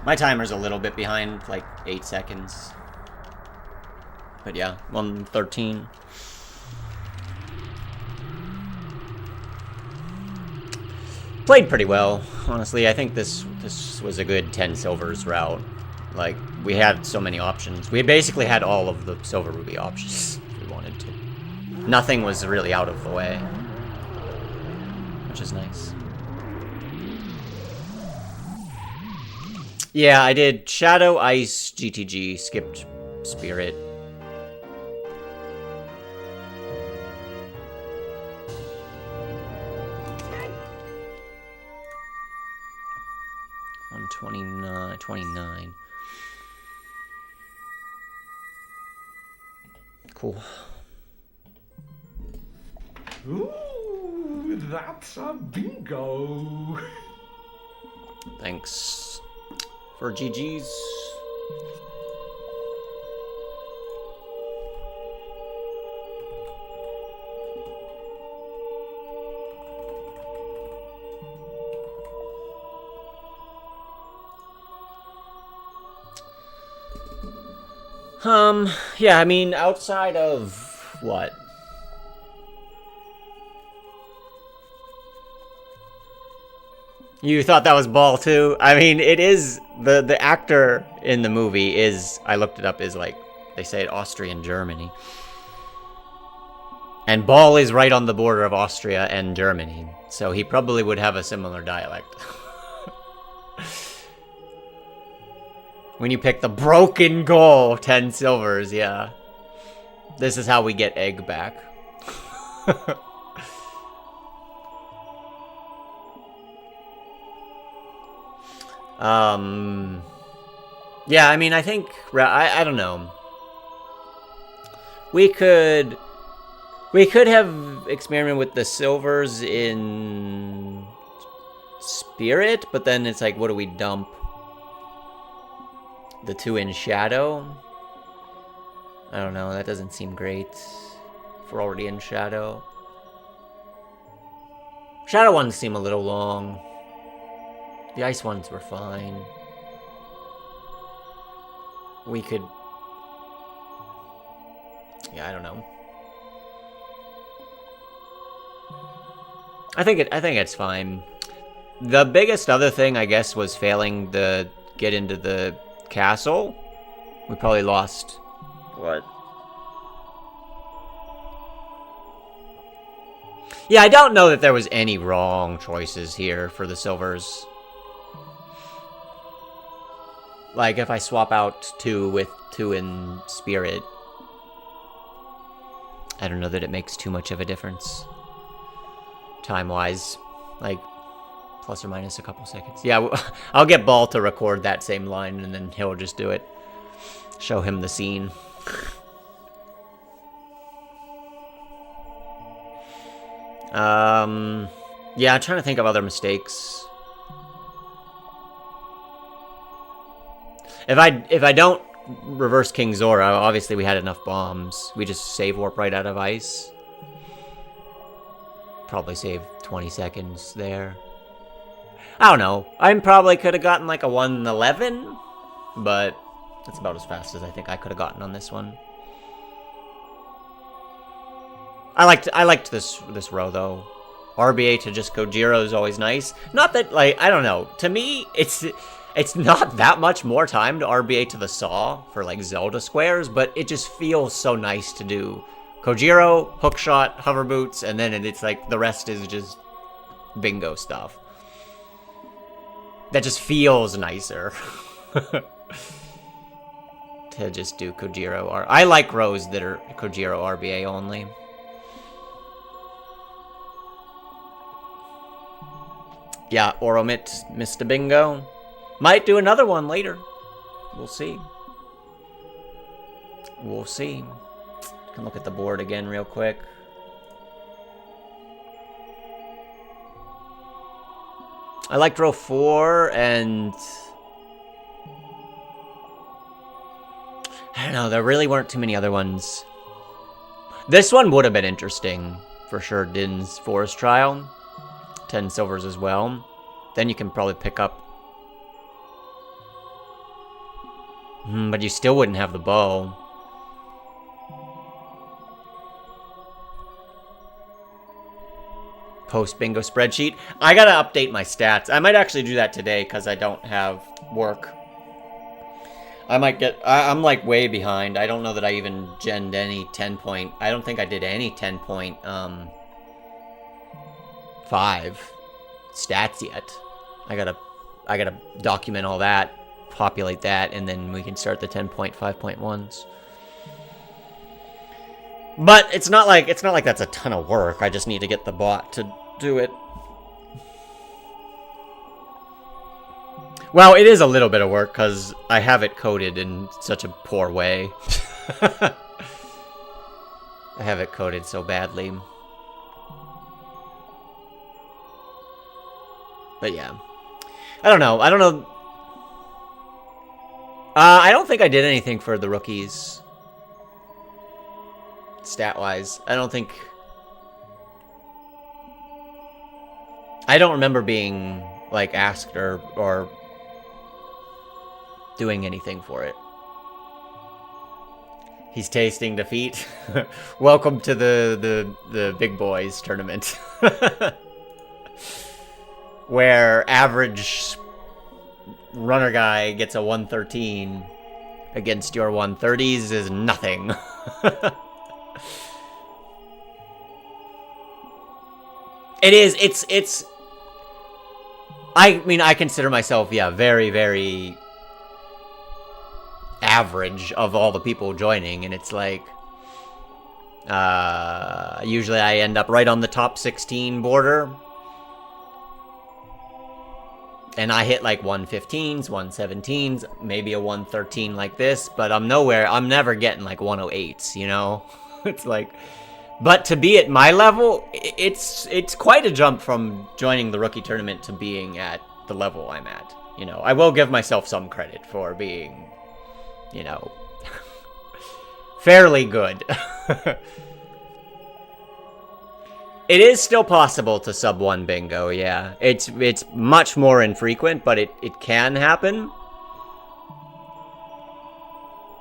My timer's a little bit behind, like 8 seconds. But yeah, 1:13. Played pretty well, honestly. I think this was a good 10 silvers route. Like, we had so many options. We basically had all of the silver ruby options if we wanted to. Nothing was really out of the way, which is nice. Yeah, I did Shadow, Ice, GTG, skipped Spirit. On 29. Cool. Ooh, that's a bingo. Thanks for GG's. Yeah, I mean, outside of what? You thought that was Ball too? I mean, it is, the actor in the movie is, I looked it up, is like, they say it Austrian Germany. And Ball is right on the border of Austria and Germany, so he probably would have a similar dialect. When you pick the broken goal, 10 silvers, yeah. This is how we get Egg back. Yeah, I mean, I think, I don't know. We could have experimented with the silvers in Spirit, but then it's like, what do we dump? The 2 in Shadow? I don't know, that doesn't seem great. If we're already in Shadow. Shadow ones seem a little long. The ice ones were fine. We could... Yeah, I don't know. I think it's fine. The biggest other thing, I guess, was failing to get into the castle. We probably lost... What? Yeah, I don't know that there was any wrong choices here for the silvers. Like, if I swap out 2 with 2 in Spirit, I don't know that it makes too much of a difference. Time-wise. Like, plus or minus a couple seconds. Yeah, I'll get Ball to record that same line, and then he'll just do it. Show him the scene. Yeah, I'm trying to think of other mistakes. If I don't reverse King Zora, obviously we had enough bombs. We just save warp right out of ice. Probably saved 20 seconds there. I don't know. I probably could have gotten like a 1:11, but that's about as fast as I think I could have gotten on this one. I liked this row though. RBA to just Kojiro is always nice. Not that, like, I don't know. To me, it's... It's not that much more time to RBA to the saw for like Zelda squares, but it just feels so nice to do Kojiro, hookshot, hover boots, and then it's like the rest is just bingo stuff. That just feels nicer. To just do Kojiro. I like rows that are Kojiro RBA only. Yeah, Oromit missed a bingo. Might do another one later. We'll see. We'll see. Can look at the board again real quick. I liked row 4 and... I don't know, there really weren't too many other ones. This one would have been interesting, for sure. Din's Forest Trial. 10 silvers as well. Then you can probably pick up... but you still wouldn't have the bow. Post bingo spreadsheet. I gotta update my stats. I might actually do that today because I don't have work. I might get... I'm like way behind. I don't know that I even genned any 10 point... I don't think I did any 10.5 stats yet. I gotta document all that, populate that, and then we can start the 10.5.1s. But it's not like that's a ton of work. I just need to get the bot to do it. Well, it is a little bit of work because I have it coded in such a poor way. I have it coded so badly. But yeah. I don't know. I don't think I did anything for the rookies. Stat-wise. I don't remember being, like, asked or doing anything for it. He's tasting defeat. Welcome to the big boys tournament. Where average runner guy gets a 113 against your 130s is nothing. It is, it's... I mean, I consider myself, yeah, very, very average of all the people joining, and it's like, usually I end up right on the top 16 border, and I hit like 115s, 117s, maybe a 113 like this, but I'm never getting like 108s, you know? It's like, but to be at my level, it's quite a jump from joining the rookie tournament to being at the level I'm at, you know? I will give myself some credit for being, you know, fairly good. It is still possible to sub 1 bingo, yeah. It's much more infrequent, but it can happen.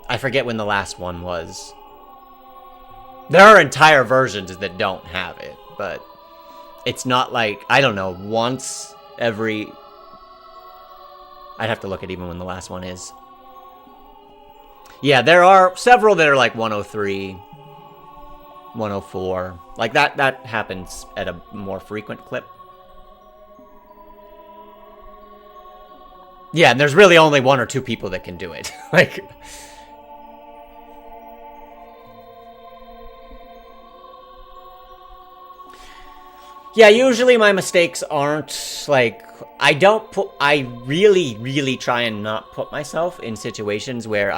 I forget when the last one was. There are entire versions that don't have it, but it's not like, I don't know, once every... I'd have to look at even when the last one is. Yeah, there are several that are like 103, 104. Like that happens at a more frequent clip. Yeah, and there's really only 1 or 2 people that can do it. Like... Yeah, usually my mistakes aren't, like, I really, really try and not put myself in situations where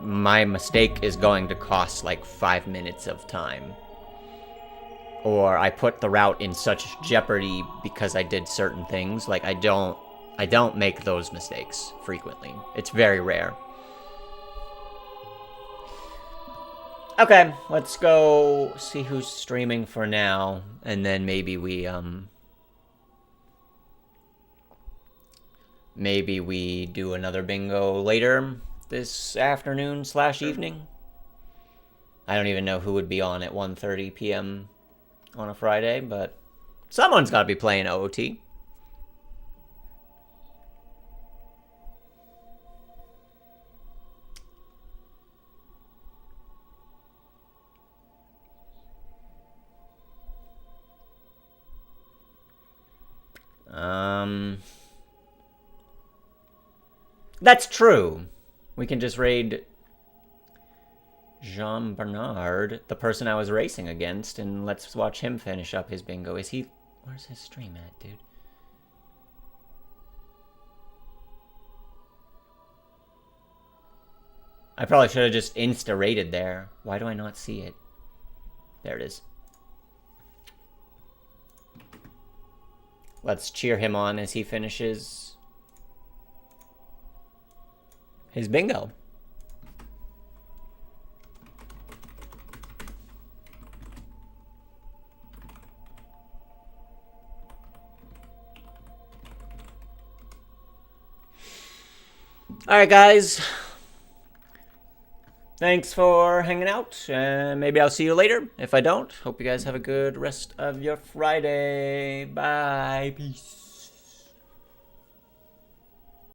my mistake is going to cost, like, 5 minutes of time. Or I put the route in such jeopardy because I did certain things. Like, I don't make those mistakes frequently. It's very rare. Okay, let's go see who's streaming for now, and then maybe we do another bingo later this afternoon / evening. I don't even know who would be on at 1:30 p.m. on a Friday, but someone's got to be playing OOT. That's true. We can just raid Jean Bernard, the person I was racing against, and let's watch him finish up his bingo. Is he... Where's his stream at, dude? I probably should have just insta-rated there. Why do I not see it? There it is. Let's cheer him on as he finishes his bingo. Alright, guys. Thanks for hanging out, and maybe I'll see you later. If I don't, hope you guys have a good rest of your Friday. Bye. Peace.